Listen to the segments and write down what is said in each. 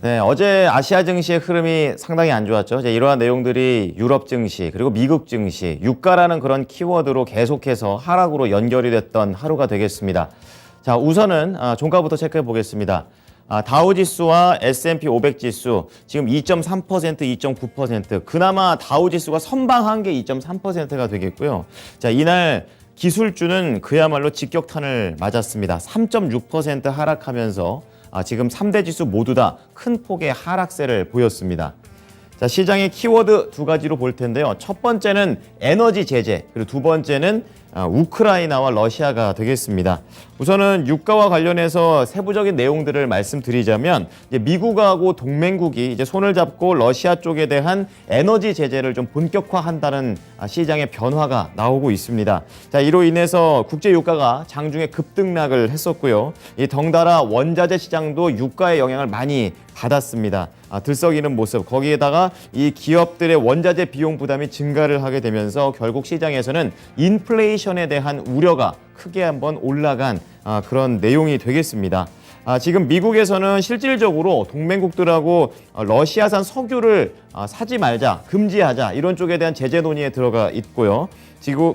네, 어제 아시아 증시의 흐름이 상당히 안 좋았죠. 이제 이러한 내용들이 유럽 증시 그리고 미국 증시, 유가라는 그런 키워드로 계속해서 하락으로 연결이 됐던 하루가 되겠습니다. 자, 우선은 종가부터 체크해 보겠습니다. 다우지수와 S&P 500 지수 지금 2.3%, 2.9%. 그나마 다우지수가 선방한 게 2.3%가 되겠고요. 자, 이날 기술주는 그야말로 직격탄을 맞았습니다. 3.6% 하락하면서 지금 3대 지수 모두 다 큰 폭의 하락세를 보였습니다. 자, 시장의 키워드 두 가지로 볼 텐데요. 첫 번째는 에너지 제재, 그리고 두 번째는 우크라이나와 러시아가 되겠습니다. 우선은 유가와 관련해서 세부적인 내용들을 말씀드리자면 이제 미국하고 동맹국이 이제 손을 잡고 러시아 쪽에 대한 에너지 제재를 좀 본격화한다는 시장의 변화가 나오고 있습니다. 자, 이로 인해서 국제 유가가 장중에 급등락을 했었고요. 이 덩달아 원자재 시장도 유가의 영향을 많이 받았습니다. 들썩이는 모습, 거기에다가 이 기업들의 원자재 비용 부담이 증가를 하게 되면서 결국 시장에서는 인플레이션에 대한 우려가 크게 한번 올라간 그런 내용이 되겠습니다. 지금 미국에서는 실질적으로 동맹국들하고 러시아산 석유를 사지 말자, 금지하자 이런 쪽에 대한 제재 논의에 들어가 있고요.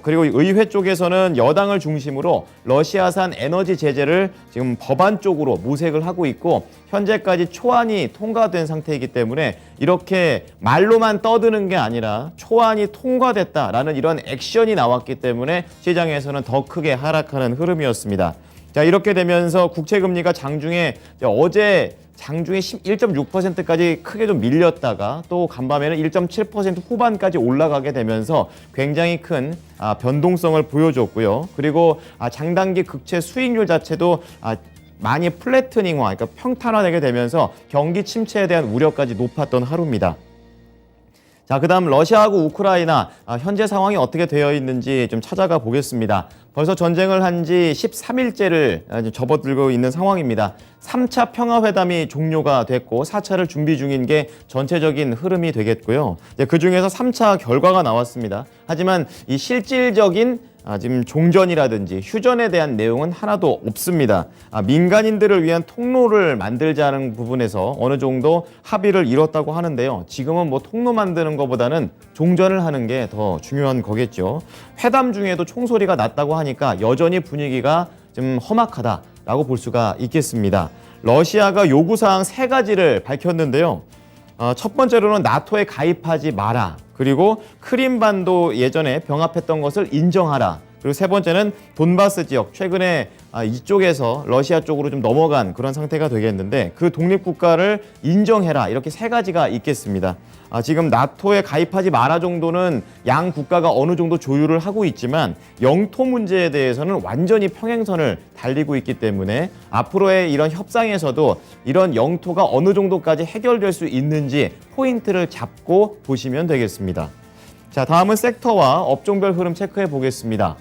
그리고 의회 쪽에서는 여당을 중심으로 러시아산 에너지 제재를 지금 법안 쪽으로 모색을 하고 있고 현재까지 초안이 통과된 상태이기 때문에 이렇게 말로만 떠드는 게 아니라 초안이 통과됐다라는 이런 액션이 나왔기 때문에 시장에서는 더 크게 하락하는 흐름이었습니다. 자, 이렇게 되면서 국채금리가 장중에 어제 장중에 1.6%까지 크게 좀 밀렸다가 또 간밤에는 1.7% 후반까지 올라가게 되면서 굉장히 큰 변동성을 보여줬고요. 그리고 장단기 국채 수익률 자체도 많이 플래트닝화, 그러니까 평탄화되게 되면서 경기 침체에 대한 우려까지 높았던 하루입니다. 자, 그다음 러시아하고 우크라이나 현재 상황이 어떻게 되어 있는지 좀 찾아가 보겠습니다. 벌써 전쟁을 한 지 13일째를 접어들고 있는 상황입니다. 3차 평화회담이 종료가 됐고 4차를 준비 중인 게 전체적인 흐름이 되겠고요. 그중에서 3차 결과가 나왔습니다. 하지만 이 실질적인 지금 종전이라든지 휴전에 대한 내용은 하나도 없습니다. 민간인들을 위한 통로를 만들자는 부분에서 어느 정도 합의를 이뤘다고 하는데요. 지금은 뭐 통로 만드는 것보다는 종전을 하는 게 더 중요한 거겠죠. 회담 중에도 총소리가 났다고 하니까 여전히 분위기가 좀 험악하다라고 볼 수가 있겠습니다. 러시아가 요구사항 3가지를 밝혔는데요. 첫 번째로는 나토에 가입하지 마라. 그리고 크림반도 예전에 병합했던 것을 인정하라. 그리고 세 번째는 돈바스 지역, 최근에 이쪽에서 러시아 쪽으로 좀 넘어간 그런 상태가 되겠는데 그 독립국가를 인정해라. 이렇게 3가지가 있겠습니다. 지금 나토에 가입하지 마라 정도는 양 국가가 어느 정도 조율을 하고 있지만 영토 문제에 대해서는 완전히 평행선을 달리고 있기 때문에 앞으로의 이런 협상에서도 이런 영토가 어느 정도까지 해결될 수 있는지 포인트를 잡고 보시면 되겠습니다. 자, 다음은 섹터와 업종별 흐름 체크해 보겠습니다.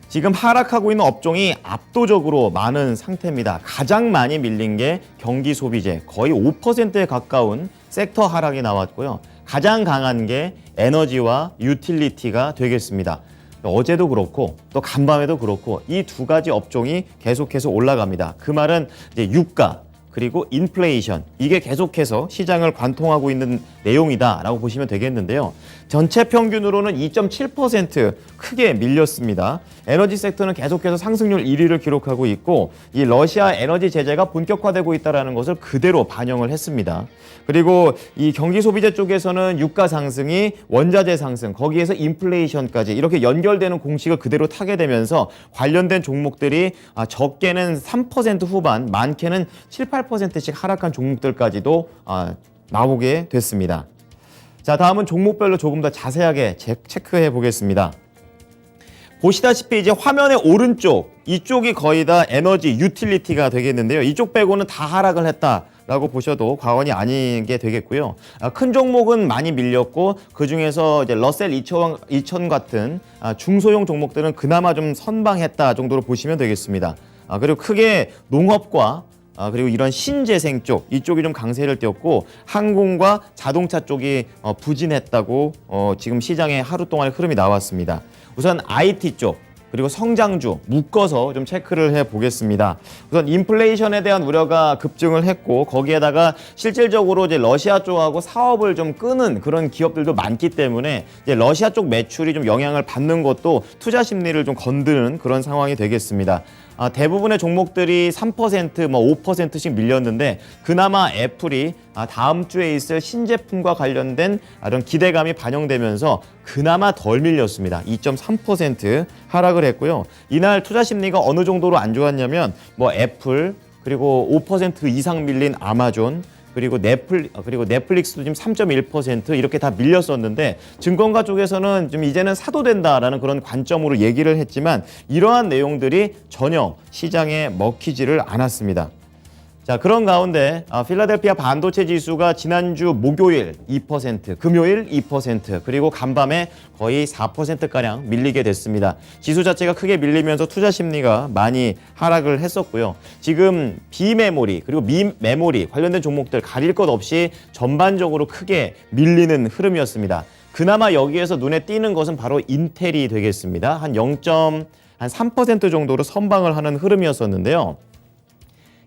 지금 하락하고 있는 업종이 압도적으로 많은 상태입니다. 가장 많이 밀린 게 경기 소비재, 거의 5%에 가까운 섹터 하락이 나왔고요. 가장 강한 게 에너지와 유틸리티가 되겠습니다. 어제도 그렇고 또 간밤에도 그렇고 이 두 가지 업종이 계속해서 올라갑니다. 그 말은 이제 유가 그리고 인플레이션, 이게 계속해서 시장을 관통하고 있는 내용이다라고 보시면 되겠는데요. 전체 평균으로는 2.7% 크게 밀렸습니다. 에너지 섹터는 계속해서 상승률 1위를 기록하고 있고 이 러시아 에너지 제재가 본격화되고 있다는 것을 그대로 반영을 했습니다. 그리고 이 경기 소비재 쪽에서는 유가 상승이 원자재 상승, 거기에서 인플레이션까지 이렇게 연결되는 공식을 그대로 타게 되면서 관련된 종목들이 적게는 3% 후반, 많게는 7, 8%씩 하락한 종목들까지도 나오게 됐습니다. 자, 다음은 종목별로 조금 더 자세하게 체크해 보겠습니다. 보시다시피 이제 화면의 오른쪽, 이쪽이 거의 다 에너지, 유틸리티가 되겠는데요. 이쪽 빼고는 다 하락을 했다라고 보셔도 과언이 아닌 게 되겠고요. 큰 종목은 많이 밀렸고 그중에서 이제 러셀 2000 같은 중소형 종목들은 그나마 좀 선방했다 정도로 보시면 되겠습니다. 그리고 크게 농업과 그리고 이런 신재생 쪽, 이쪽이 좀 강세를 띄었고 항공과 자동차 쪽이 부진했다고 지금 시장의 하루 동안의 흐름이 나왔습니다. 우선 IT 쪽, 그리고 성장주 묶어서 좀 체크를 해 보겠습니다. 우선 인플레이션에 대한 우려가 급증을 했고 거기에다가 실질적으로 이제 러시아 쪽하고 사업을 좀 끄는 그런 기업들도 많기 때문에 이제 러시아 쪽 매출이 좀 영향을 받는 것도 투자 심리를 좀 건드는 그런 상황이 되겠습니다. 대부분의 종목들이 3%, 뭐 5%씩 밀렸는데 그나마 애플이 다음 주에 있을 신제품과 관련된 이런 기대감이 반영되면서 그나마 덜 밀렸습니다. 2.3% 하락을 했고요. 이날 투자 심리가 어느 정도로 안 좋았냐면 뭐 애플 그리고 5% 이상 밀린 아마존 그리고 넷플릭스도 지금 3.1% 이렇게 다 밀렸었는데 증권가 쪽에서는 좀 이제는 사도 된다라는 그런 관점으로 얘기를 했지만 이러한 내용들이 전혀 시장에 먹히지를 않았습니다. 자, 그런 가운데 필라델피아 반도체 지수가 지난주 목요일 2%, 금요일 2%, 그리고 간밤에 거의 4%가량 밀리게 됐습니다. 지수 자체가 크게 밀리면서 투자 심리가 많이 하락을 했었고요. 지금 비메모리 그리고 미메모리 관련된 종목들 가릴 것 없이 전반적으로 크게 밀리는 흐름이었습니다. 그나마 여기에서 눈에 띄는 것은 바로 인텔이 되겠습니다. 한 0.3% 정도로 선방을 하는 흐름이었었는데요.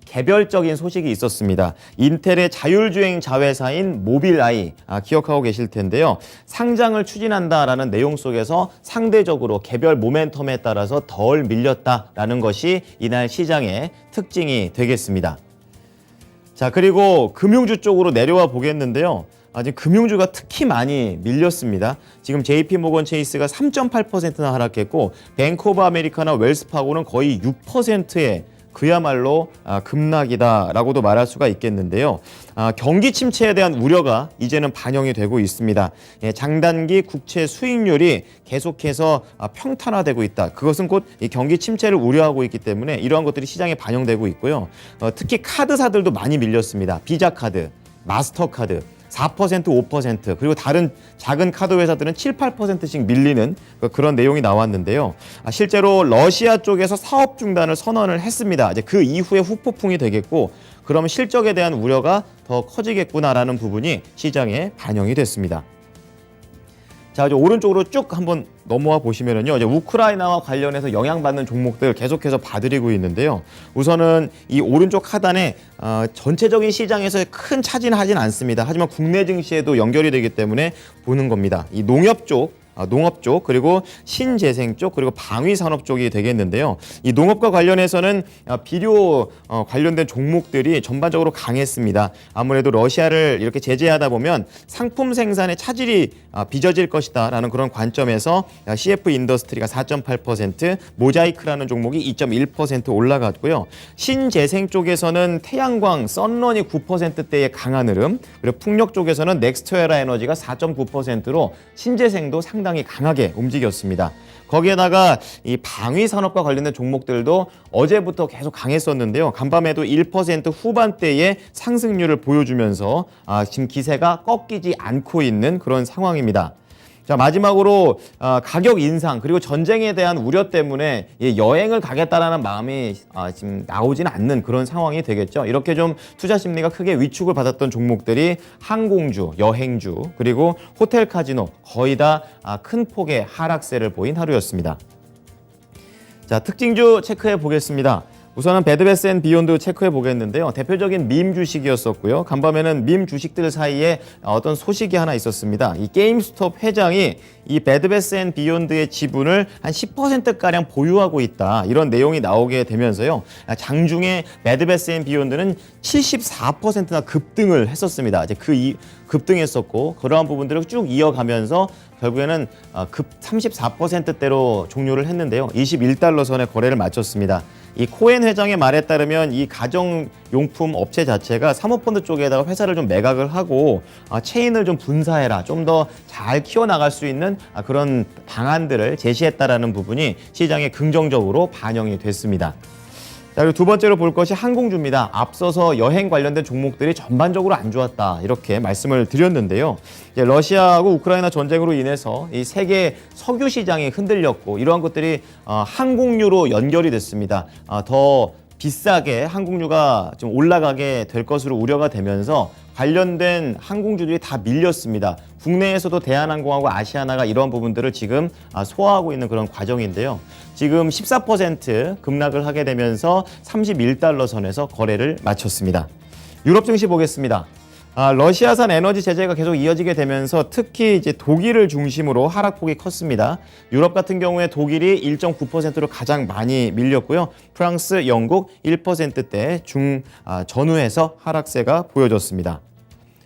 개별적인 소식이 있었습니다. 인텔의 자율주행 자회사인 모빌아이 기억하고 계실 텐데요. 상장을 추진한다라는 내용 속에서 상대적으로 개별 모멘텀에 따라서 덜 밀렸다라는 것이 이날 시장의 특징이 되겠습니다. 자, 그리고 금융주 쪽으로 내려와 보겠는데요. 지금 금융주가 특히 많이 밀렸습니다. 지금 JP모건 체이스가 3.8%나 하락했고 뱅크 오브 아메리카나 웰스파고는 거의 6%의 그야말로 급락이다라고도 말할 수가 있겠는데요. 경기 침체에 대한 우려가 이제는 반영이 되고 있습니다. 장단기 국채 수익률이 계속해서 평탄화되고 있다. 그것은 곧 이 경기 침체를 우려하고 있기 때문에 이러한 것들이 시장에 반영되고 있고요. 특히 카드사들도 많이 밀렸습니다. 비자카드, 마스터카드 4%, 5% 그리고 다른 작은 카드 회사들은 7, 8%씩 밀리는 그런 내용이 나왔는데요. 실제로 러시아 쪽에서 사업 중단을 선언을 했습니다. 이제 그 이후에 후폭풍이 되겠고 그러면 실적에 대한 우려가 더 커지겠구나라는 부분이 시장에 반영이 됐습니다. 자, 이제 오른쪽으로 쭉 한번 넘어와 보시면은요, 이제 우크라이나와 관련해서 영향받는 종목들 계속해서 봐드리고 있는데요. 우선은 이 오른쪽 하단에 전체적인 시장에서 큰 차지는 하진 않습니다. 하지만 국내 증시에도 연결이 되기 때문에 보는 겁니다. 이 농업 쪽 그리고 신재생 쪽 그리고 방위산업 쪽이 되겠는데요. 이 농업과 관련해서는 비료 관련된 종목들이 전반적으로 강했습니다. 아무래도 러시아를 이렇게 제재하다 보면 상품 생산의 차질이 빚어질 것이다라는 그런 관점에서 CF 인더스트리가 4.8%, 모자이크라는 종목이 2.1% 올라갔고요. 신재생 쪽에서는 태양광, 썬런이 9%대의 강한 흐름, 그리고 풍력 쪽에서는 넥스트에라 에너지가 4.9%로 신재생도 상당히 강하게 움직였습니다. 거기에다가 이 방위 산업과 관련된 종목들도 어제부터 계속 강했었는데요. 간밤에도 1% 후반대의 상승률을 보여주면서 지금 기세가 꺾이지 않고 있는 그런 상황입니다. 자, 마지막으로 가격 인상 그리고 전쟁에 대한 우려 때문에 여행을 가겠다라는 마음이 지금 나오지는 않는 그런 상황이 되겠죠. 이렇게 좀 투자 심리가 크게 위축을 받았던 종목들이 항공주, 여행주 그리고 호텔 카지노 거의 다 큰 폭의 하락세를 보인 하루였습니다. 자, 특징주 체크해 보겠습니다. 우선은 배드베스앤비욘드 체크해 보겠는데요. 대표적인 밈 주식이었었고요. 간밤에는 밈 주식들 사이에 어떤 소식이 하나 있었습니다. 이 게임스톱 회장이 이 배드베스앤비욘드의 지분을 한 10%가량 보유하고 있다. 이런 내용이 나오게 되면서요. 장중에 배드베스앤비욘드는 74%나 급등을 했었습니다. 이제 급등했었고 그러한 부분들을 쭉 이어가면서 결국에는 급 34%대로 종료를 했는데요. 21달러 선에 거래를 마쳤습니다. 이 코엔 회장의 말에 따르면 이 가정용품 업체 자체가 사모펀드 쪽에다가 회사를 좀 매각을 하고 체인을 좀 분사해라, 좀 더 잘 키워나갈 수 있는 그런 방안들을 제시했다라는 부분이 시장에 긍정적으로 반영이 됐습니다. 자, 그리고 두 번째로 볼 것이 항공주입니다. 앞서서 여행 관련된 종목들이 전반적으로 안 좋았다 이렇게 말씀을 드렸는데요. 이제 러시아하고 우크라이나 전쟁으로 인해서 이 세계 석유 시장이 흔들렸고 이러한 것들이 항공유로 연결이 됐습니다. 더 비싸게 항공료가 좀 올라가게 될 것으로 우려가 되면서 관련된 항공주들이 다 밀렸습니다. 국내에서도 대한항공하고 아시아나가 이런 부분들을 지금 소화하고 있는 그런 과정인데요. 지금 14% 급락을 하게 되면서 31달러 선에서 거래를 마쳤습니다. 유럽 증시 보겠습니다. 러시아산 에너지 제재가 계속 이어지게 되면서 특히 이제 독일을 중심으로 하락폭이 컸습니다. 유럽 같은 경우에 독일이 1.9%로 가장 많이 밀렸고요. 프랑스, 영국 1%대 전후에서 하락세가 보여졌습니다.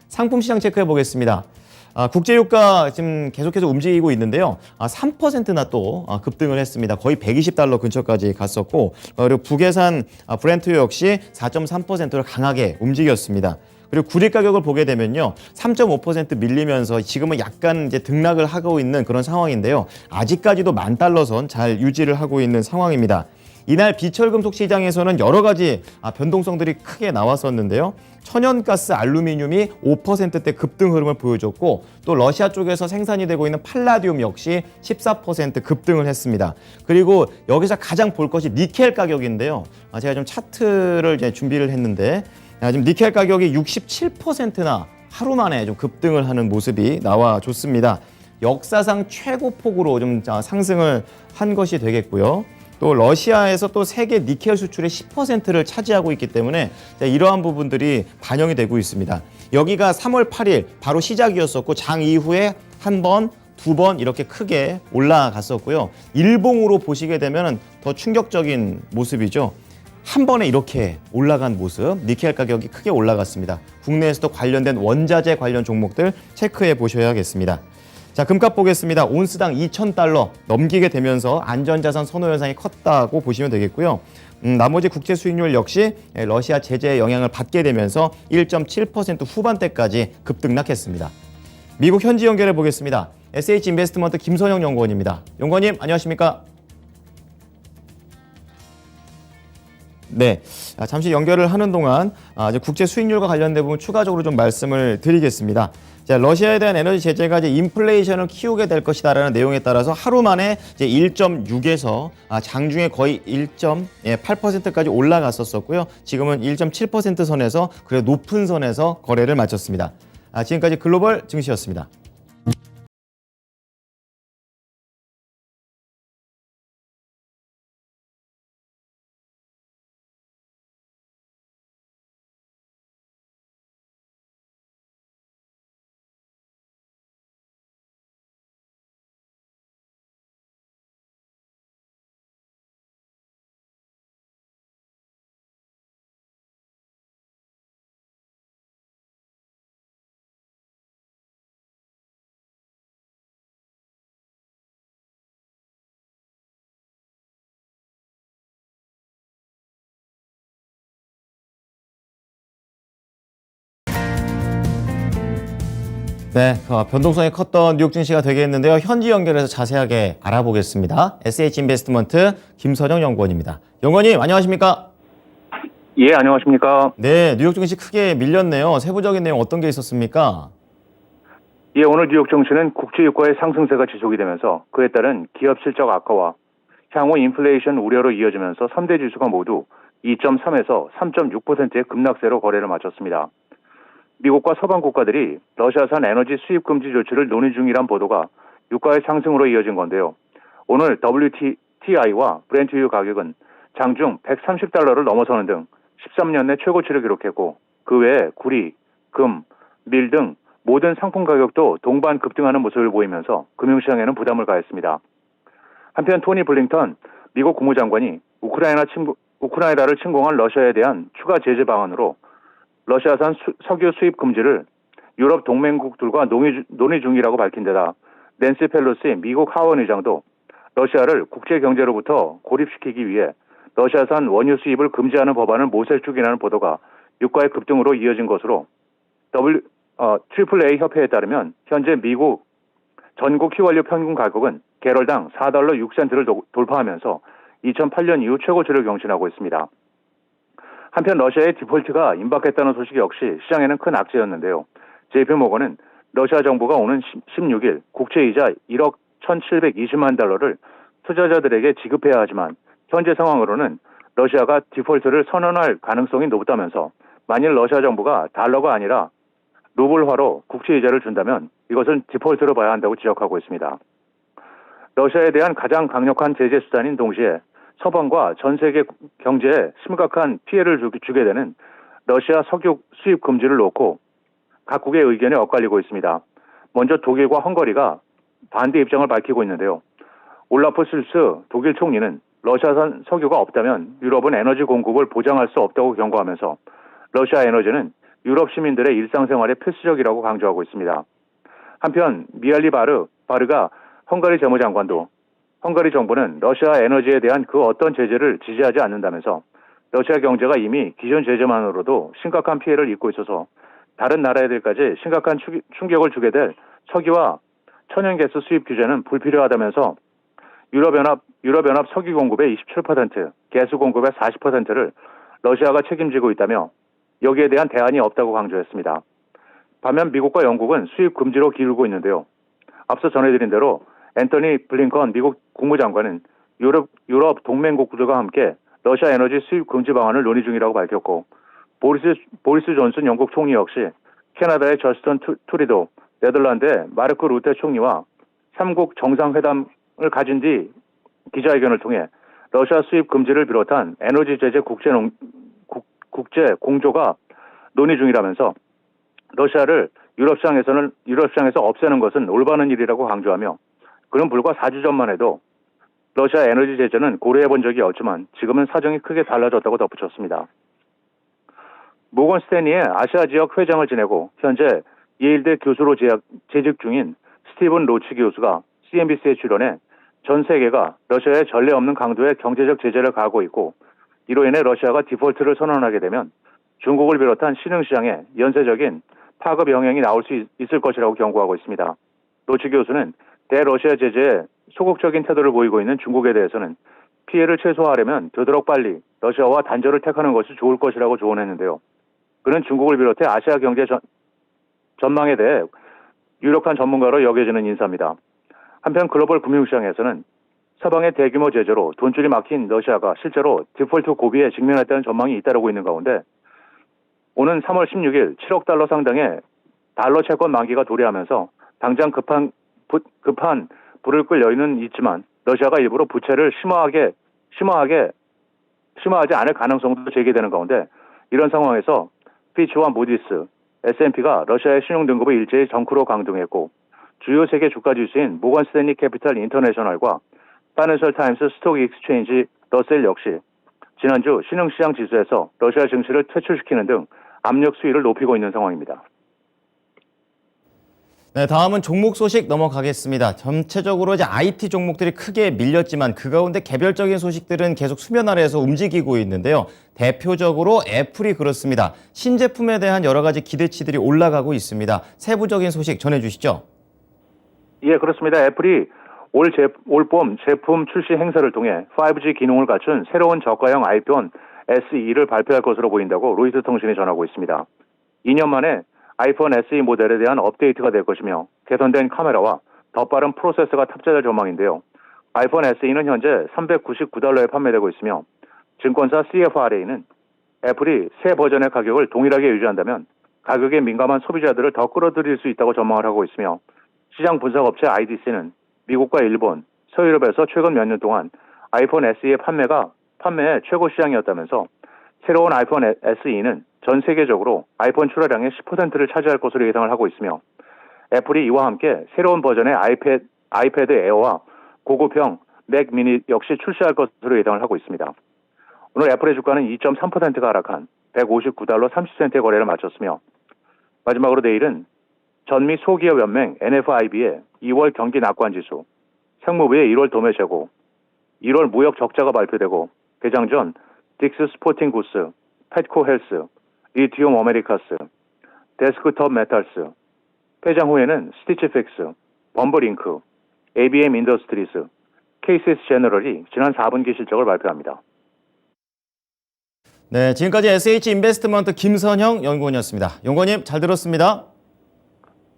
상품 시장 체크해 보겠습니다. 국제유가 지금 계속해서 움직이고 있는데요. 3%나 또 급등을 했습니다. 거의 120달러 근처까지 갔었고, 그리고 북해산 브렌트 역시 4.3%를 강하게 움직였습니다. 그리고 구리 가격을 보게 되면요, 3.5% 밀리면서 지금은 약간 이제 등락을 하고 있는 그런 상황인데요. 아직까지도 10,000달러 선 잘 유지를 하고 있는 상황입니다. 이날 비철금속 시장에서는 여러 가지 변동성들이 크게 나왔었는데요. 천연가스, 알루미늄이 5%대 급등 흐름을 보여줬고, 또 러시아 쪽에서 생산이 되고 있는 팔라디움 역시 14% 급등을 했습니다. 그리고 여기서 가장 볼 것이 니켈 가격인데요. 제가 좀 차트를 이제 준비를 했는데, 지금 니켈 가격이 67%나 하루 만에 좀 급등을 하는 모습이 나와줬습니다. 역사상 최고 폭으로 좀 상승을 한 것이 되겠고요. 또 러시아에서 또 세계 니켈 수출의 10%를 차지하고 있기 때문에 이러한 부분들이 반영이 되고 있습니다. 여기가 3월 8일 바로 시작이었었고, 장 이후에 한 번, 두 번 이렇게 크게 올라갔었고요. 일봉으로 보시게 되면 더 충격적인 모습이죠. 한 번에 이렇게 올라간 모습, 니켈 가격이 크게 올라갔습니다. 국내에서도 관련된 원자재 관련 종목들 체크해 보셔야겠습니다. 자, 금값 보겠습니다. 온스당 2,000달러 넘기게 되면서 안전자산 선호 현상이 컸다고 보시면 되겠고요. 나머지 국제 수익률 역시 러시아 제재의 영향을 받게 되면서 1.7% 후반대까지 급등락했습니다. 미국 현지 연결해 보겠습니다. SH인베스트먼트 김선영 연구원입니다. 연구원님, 안녕하십니까? 네, 잠시 연결을 하는 동안 이제 국제 수익률과 관련된 부분 추가적으로 좀 말씀을 드리겠습니다. 자, 러시아에 대한 에너지 제재가 이제 인플레이션을 키우게 될 것이다라는 내용에 따라서 하루 만에 이제 1.6에서 장중에 거의 1.8%까지 올라갔었고요. 지금은 1.7% 선에서 그래 높은 선에서 거래를 마쳤습니다. 지금까지 글로벌 증시였습니다. 네, 변동성이 컸던 뉴욕 증시가 되겠는데요. 현지 연결해서 자세하게 알아보겠습니다. SH인베스트먼트 김선영 연구원입니다. 연구원님, 안녕하십니까? 예, 안녕하십니까? 네, 뉴욕 증시 크게 밀렸네요. 세부적인 내용 어떤 게 있었습니까? 예, 오늘 뉴욕 증시는 국제유가의 상승세가 지속이 되면서 그에 따른 기업 실적 악화와 향후 인플레이션 우려로 이어지면서 3대 지수가 모두 2.3에서 3.6%의 급락세로 거래를 마쳤습니다. 미국과 서방 국가들이 러시아산 에너지 수입 금지 조치를 논의 중이란 보도가 유가의 상승으로 이어진 건데요. 오늘 WTI와 브렌트유 가격은 장중 130달러를 넘어서는 등 13년 내 최고치를 기록했고, 그 외에 구리, 금, 밀 등 모든 상품 가격도 동반 급등하는 모습을 보이면서 금융시장에는 부담을 가했습니다. 한편 토니 블링턴 미국 국무장관이 우크라이나를 침공한 러시아에 대한 추가 제재 방안으로 러시아산 석유 수입 금지를 유럽 동맹국들과 논의 중이라고 밝힌 데다 낸시 펠로시 미국 하원 의장도 러시아를 국제 경제로부터 고립시키기 위해 러시아산 원유 수입을 금지하는 법안을 모색 중이라는 보도가 유가의 급등으로 이어진 것으로 AAA 협회에 따르면 현재 미국 전국 휘발유 평균 가격은 개럴당 4달러 6센트를 돌파하면서 2008년 이후 최고치를 경신하고 있습니다. 한편 러시아의 디폴트가 임박했다는 소식 역시 시장에는 큰 악재였는데요. JP모건은 러시아 정부가 오는 16일 국채이자 1억 1,720만 달러를 투자자들에게 지급해야 하지만 현재 상황으로는 러시아가 디폴트를 선언할 가능성이 높다면서 만일 러시아 정부가 달러가 아니라 루블화로 국제 이자를 준다면 이것은 디폴트로 봐야 한다고 지적하고 있습니다. 러시아에 대한 가장 강력한 제재 수단인 동시에 서방과 전 세계 경제에 심각한 피해를 주게 되는 러시아 석유 수입 금지를 놓고 각국의 의견이 엇갈리고 있습니다. 먼저 독일과 헝가리가 반대 입장을 밝히고 있는데요. 올라프 실스 독일 총리는 러시아산 석유가 없다면 유럽은 에너지 공급을 보장할 수 없다고 경고하면서 러시아 에너지는 유럽 시민들의 일상생활에 필수적이라고 강조하고 있습니다. 한편 미할리 바르가 헝가리 재무장관도 헝가리 정부는 러시아 에너지에 대한 그 어떤 제재를 지지하지 않는다면서 러시아 경제가 이미 기존 제재만으로도 심각한 피해를 입고 있어서 다른 나라들까지 심각한 충격을 주게 될 석유와 천연가스 수입 규제는 불필요하다면서 유럽연합 석유 공급의 27%, 가스 공급의 40%를 러시아가 책임지고 있다며 여기에 대한 대안이 없다고 강조했습니다. 반면 미국과 영국은 수입 금지로 기울고 있는데요. 앞서 전해드린 대로 앤토니 블링컨 미국 국무장관은 유럽 동맹국들과 함께 러시아 에너지 수입 금지 방안을 논의 중이라고 밝혔고 보리스 존슨 영국 총리 역시 캐나다의 저스틴 트루도, 네덜란드의 마르크 루테 총리와 3국 정상회담을 가진 뒤 기자회견을 통해 러시아 수입 금지를 비롯한 에너지 제재 국제 공조가 논의 중이라면서 러시아를 유럽 시장에서 없애는 것은 올바른 일이라고 강조하며 그는 불과 4주 전만 해도 러시아 에너지 제재는 고려해 본 적이 없지만 지금은 사정이 크게 달라졌다고 덧붙였습니다. 모건 스탠리의 아시아 지역 회장을 지내고 현재 예일대 교수로 재직 중인 스티븐 로치 교수가 CNBC에 출연해 전 세계가 러시아에 전례 없는 강도의 경제적 제재를 가하고 있고 이로 인해 러시아가 디폴트를 선언하게 되면 중국을 비롯한 신흥시장에 연쇄적인 파급 영향이 나올 수 있을 것이라고 경고하고 있습니다. 로치 교수는 대러시아 제재에 소극적인 태도를 보이고 있는 중국에 대해서는 피해를 최소화하려면 되도록 빨리 러시아와 단절을 택하는 것이 좋을 것이라고 조언했는데요. 그는 중국을 비롯해 아시아 경제 전망에 대해 유력한 전문가로 여겨지는 인사입니다. 한편 글로벌 금융시장에서는 서방의 대규모 제재로 돈줄이 막힌 러시아가 실제로 디폴트 고비에 직면했다는 전망이 잇따르고 있는 가운데 오는 3월 16일 7억 달러 상당의 달러 채권 만기가 도래하면서 당장 급한 불을 끌 여유는 있지만 러시아가 일부러 부채를 심화하지 않을 가능성도 제기되는 가운데 이런 상황에서 피치와 무디스, S&P가 러시아의 신용 등급을 일제히 정크로 강등했고 주요 세계 주가 지수인 모건 스탠리 캐피탈 인터내셔널과 파이낸셜 타임스 스톡 익스체인지 러셀 역시 지난주 신흥시장 지수에서 러시아 증시를 퇴출시키는 등 압력 수위를 높이고 있는 상황입니다. 네, 다음은 종목 소식 넘어가겠습니다. 전체적으로 이제 IT 종목들이 크게 밀렸지만 그 가운데 개별적인 소식들은 계속 수면 아래에서 움직이고 있는데요. 대표적으로 애플이 그렇습니다. 신제품에 대한 여러 가지 기대치들이 올라가고 있습니다. 세부적인 소식 전해주시죠. 예, 그렇습니다. 애플이 올 봄 제품 출시 행사를 통해 5G 기능을 갖춘 새로운 저가형 아이폰 SE를 발표할 것으로 보인다고 로이터 통신이 전하고 있습니다. 2년 만에 아이폰 SE 모델에 대한 업데이트가 될 것이며 개선된 카메라와 더 빠른 프로세서가 탑재될 전망인데요. 아이폰 SE는 현재 $399에 판매되고 있으며 증권사 CFRA는 애플이 새 버전의 가격을 동일하게 유지한다면 가격에 민감한 소비자들을 더 끌어들일 수 있다고 전망을 하고 있으며 시장 분석업체 IDC는 미국과 일본, 서유럽에서 최근 몇 년 동안 아이폰 SE의 판매의 최고 시장이었다면서 새로운 아이폰 SE는 전 세계적으로 아이폰 출하량의 10%를 차지할 것으로 예상을 하고 있으며 애플이 이와 함께 새로운 버전의 아이패드 에어와 고급형 맥 미니 역시 출시할 것으로 예상을 하고 있습니다. 오늘 애플의 주가는 2.3%가 하락한 $159 30센트의 거래를 마쳤으며 마지막으로 내일은 전미 소기업 연맹 NFIB의 2월 경기 낙관 지수, 상무부의 1월 도매 재고, 1월 무역 적자가 발표되고 개장 전 딕스 스포팅 구스, 펫코 헬스, 리티움 아메리카스, 데스크톱 메탈스, 폐장 후에는 스티치 픽스, 범블 잉크, ABM 인더스트리스, KCS 제너럴이 지난 4분기 실적을 발표합니다. 네, 지금까지 SH 인베스트먼트 김선형 연구원이었습니다. 연구원님 잘 들었습니다.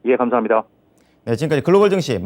예, 감사합니다. 네, 지금까지 글로벌 증시